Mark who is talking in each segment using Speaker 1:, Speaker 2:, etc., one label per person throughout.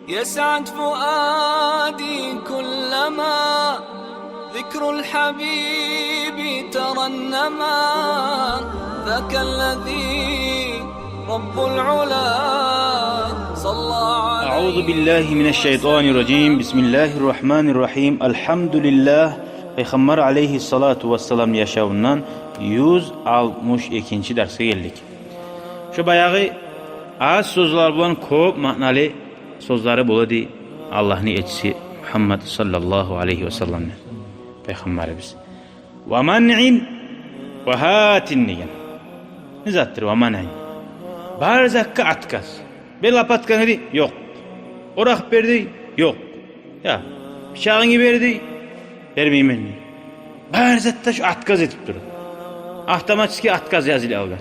Speaker 1: يسعد فؤادي كلما ذكر الحبيب ترنما ذاك الذي رب العلا صلى عليه.
Speaker 2: أعوذ بالله من الشيطان الرجيم. بسم الله الرحمن الرحيم. الحمد لله. Peygamber aleyhissalatu vesselam yaşamından 162. derse geldik. Şu bayağı az sözler bulan çok manalı sözleri buladı Allah'ın elçisi Muhammed sallallahu aleyhi ve sellem Peygamberimiz. Ve man'in ve hatin diyen. Ne zattır ve man'in? Barzakka atkas. Bela patkanı yok. Orak verdi yok. Ya bıçağını verdi vermeyeyim ben. Barzatta şu atkaz etip durur. Ahtamatski atkaz yazılı algan.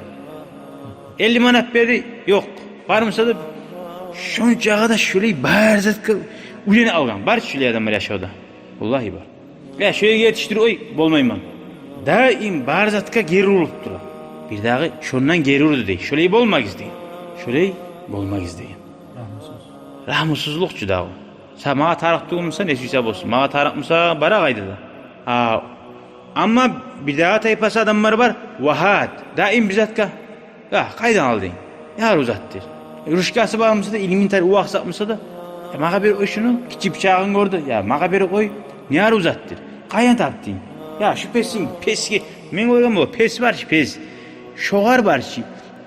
Speaker 2: 50 manat verdi yok. Var mısa da şuncağı da şöyle barzatka uyanı algan. Var şöyle adamlar aşağıda. Vallahi var. Ya şöyle yetiştir oy bolmayım ben. Daim barzatka geri olup durur. Bir daha şundan geri oldu değil. Şöyle bolmak isteyin. Şöyle bolmak isteyin. Rahmutsuzlukçu da o. Sen mağa tarıktığımsa ne süyse bolsun. Mağa tarıkmışsa bara kaydı da. Ama bir daha tayfası adamlar var. Vahat. Daim bizatka. Ya kaydan aldın. Yar uzattır. Ruşkası bağımsa da ilmin tarih uvak sapmışsa da. Mağa bir oy şunu. Kiçi bıçağın gördü. Ya mağa bir oy. Yar uzattır. Kaydan taptın. Ya şu pesin. Peski. Men koygan bu. Pes var ki pes. Şoğar var ki.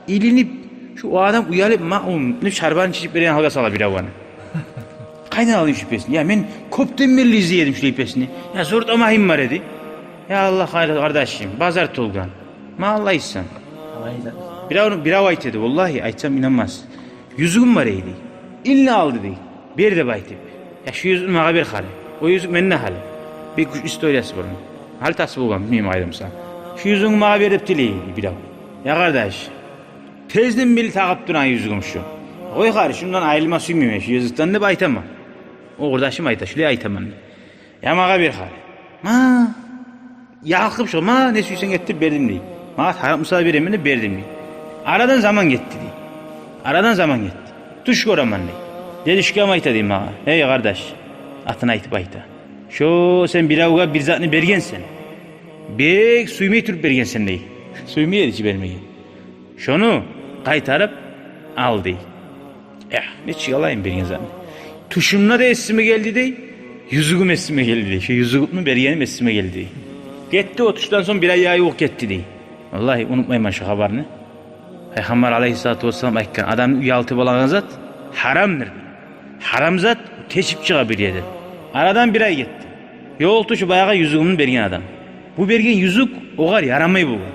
Speaker 2: İlinip şu o adam uyalıp ne şarbanı çizip veren halga sala bir avana. Kaydan alayım şu pesini. Ya ben koptum milli izleyedim şu pesini. Ya zor amahim var dedi. Ya Allah hayır kardeşim. Bazar Tolgan. Ma Allah ihsan. Bir av ayt dedi. Vallahi aytsam inanmaz. Yüzüğüm var eydi. İlni aldı dedi. Bir de baytip. Ya şu yüzüğüm mağa bir hali. O yüzük men ne hali? Bir kuş istoriyası var. Hal tasvı olgan. Bilmeyeyim ayrımsa. Şu yüzüğüm mağa verip dileydi bir av. Ya kardeş. Tezden bile takıp duran yüzüğüm şu. Oy karı şundan ayrılma suymuyor. Şu yüzükten de baytamam. O kardeşim ayta. Şuraya aytamam. Ya mağa bir hali. Ma. Yalkıp şu. Ma ne suysan getir verdim değil. Ma taraf müsaade veremem de verdim değil. Aradan zaman gitti değil. Aradan zaman gitti. Tuş koraman değil. Dedi şükam ayta değil mağa. Hey kardeş. Atına aytıp ayta. Şu sen bir avuga bir zatını bergensen. Bek suymayı tutup bergensen değil. Suymayı edici vermeyin. Şunu kaytarıp aldı. Ne çıkalayım bir insan. Tuşumla da esime geldi değil. Yüzüğüm esime geldi değil. Şu yüzüğümün bergenim esime geldi değil. Gitti o tuştan sonra bir ay yağı yok gitti değil. Vallahi unutmayın ben şu haberini. Peygamber aleyhissalatu vesselam ayıkken adam uyaltı olan zat haramdır. Haram zat teşip çıkabiliyordur. Aradan bir ay gitti. Yol tuşu bayağı yüzüğümün bergen adam. Bu bergen yüzük o kadar yaramayı bulgan.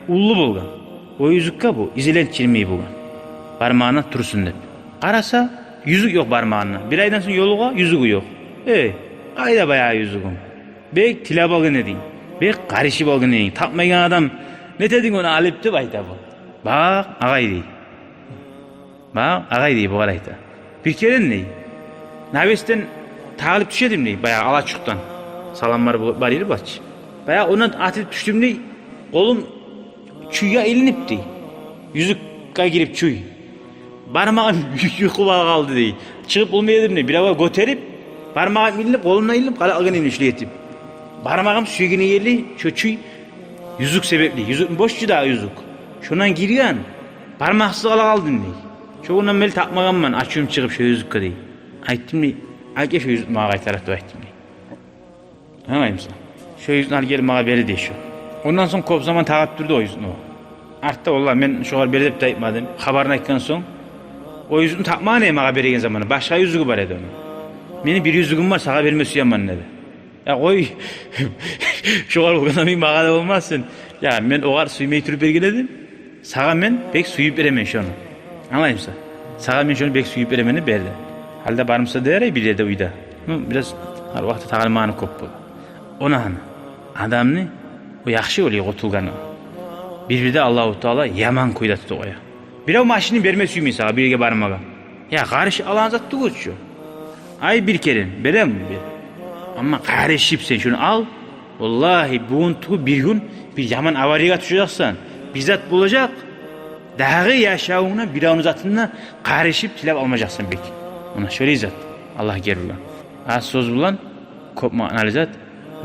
Speaker 2: Ullu bulgan. O yüzükka bu izilen çirmeyi bulgan. Parmağına tursun dep. Karasa yüzük yok parmağına. Bir aydan sonra yoluğa yüzüğü yok. Ayda bayağı yüzüğüm. Bek tila balgın edin. Bek karışı balgın edin. Takmayan adam ne dedin onu alıptı bayta bu. Bak ağay değil. Bak ağay değil bu arayta. Bir kere ne? Navesten talip düşedim ne? Bayağı alaçuktan. Salamlar var yeri baş. Bayağı ona atıp düştüm ne? Kolum çuyya elinipti. Yüzük girip çuy. Parmağım yukuva kaldı değil. Çıkıp olmayabilirim ne? Bir hava göterip parmağım elinip kolumla elinip kala algan elini işleyetim. Parmağım suyunu yerli şu çuy yüzük sebepli. Yüzük boşçu daha yüzük. Şundan giriyorsun. Parmaksız kala kaldın değil. Çoğundan beri takmağım ben. Açıyorum çıkıp şu yüzük değil. Ayttim ne? Aytke şu yüzük mağa tarafta ayttim ne? Anlayayım sana. Şu yüzük al gel mağa beri değil şu. Ondan sonra kop zaman takip durdu o yüzden o. Artık vallahi ben şu kadar belirtip de aytmadım. Haberini aytkan son. O yüzüğünü takmağa neyim ağa beregen zamanı. Başka yüzüğü var edi onun. Benim bir yüzüğüm var sağa verme suyanman dedi. Ya koy. Şu kadar o kadar bir mağada olmazsın. Ya ben o kadar suymayı türüp bergeledim. Sağa ben pek suyup veremem şunu. Anlayayım sana. Sağa ben şunu pek suyup veremeni berdi. Halde barımsa değer bir yerde uyda. Biraz her vakti tağılmağını koppu. Ona hanı. Adam ne? O yaxşı oluyor otulganı. Bir de Allahu Teala yaman kuydatı oya. Bir o maşını verme suymayı sağa birge barmağa. Ya karşı alan zat tuğuç ay bir kere berem bir. Ama karışıp sen şunu al. Vallahi bugün tu bir gün bir yaman avariye tutacaksan bizzat bulacak. Dağı yaşağına bir an uzatında karışıp tilap almayacaksın peki. Ona şöyle izat. Allah gerbilen. Az söz bulan köp manaly zat.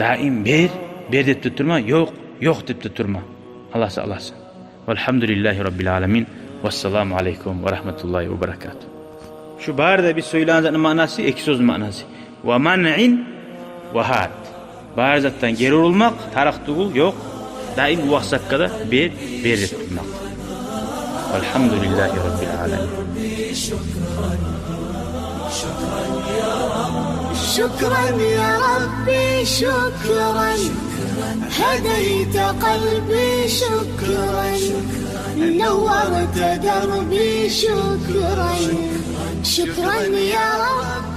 Speaker 2: Daim ber dep tutturma, yok dep tutturma. Allah sağlasın. Velhamdülillahi Rabbil alemin. Vesselamu aleyküm ve rahmetullahi ve berekatuhu. Şu barda bir söylenenizin manası iki söz manası. Ve man'in ve had. Bar zattan geri olmak, tarak tugul yok. Daim vaksakada ber dep tutmak. Velhamdülillahi Rabbil alemin.
Speaker 3: شكرا يا ربي شكرا هديت قلبي شكرا نورت دربي شكرا شكرا يا رب